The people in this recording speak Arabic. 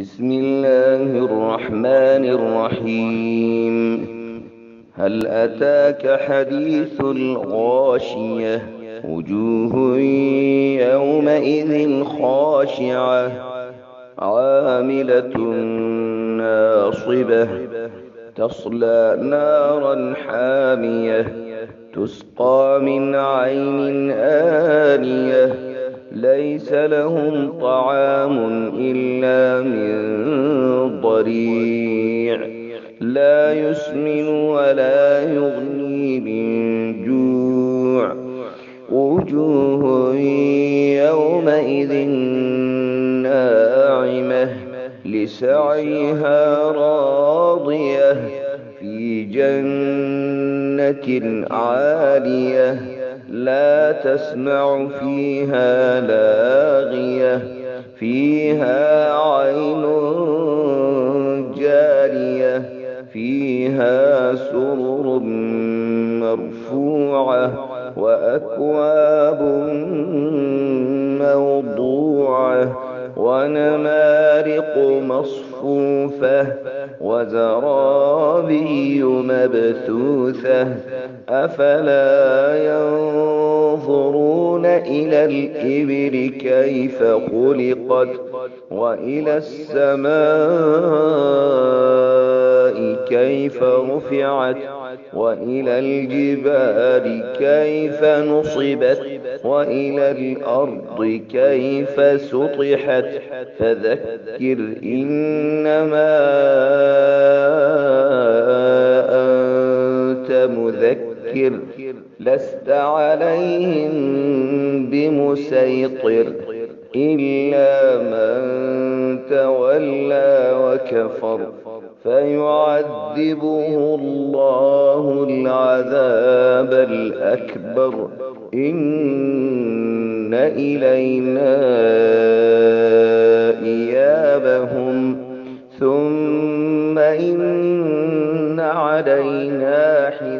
بسم الله الرحمن الرحيم. هل أتاك حديث الغاشية؟ وجوه يومئذ خاشعة عاملة ناصبة تصلى نارا حامية تسقى من عين آنية ليس لهم طعام إلا من ضريع لا يسمن ولا يغني من جوع. وجوه يومئذ ناعمة لسعيها راضية في جنة عالية لا تسمع فيها لاغية فيها عين جارية فيها سرر مرفوعة وأكواب موضوعة ونمارق مصفوفة وزرابي مبثوثة أفلا ينظرون إلى الإبل كيف خلقت وإلى السماء كيف رفعت وإلى الجبال كيف نصبت وإلى الأرض كيف سطحت فذكر إنما أنت مذكر لست عليهم بمسيطر إلا من تولى وكفر فيعذبه الله العذاب الأكبر إن إلينا إيابهم ثم إن علينا حسابهم.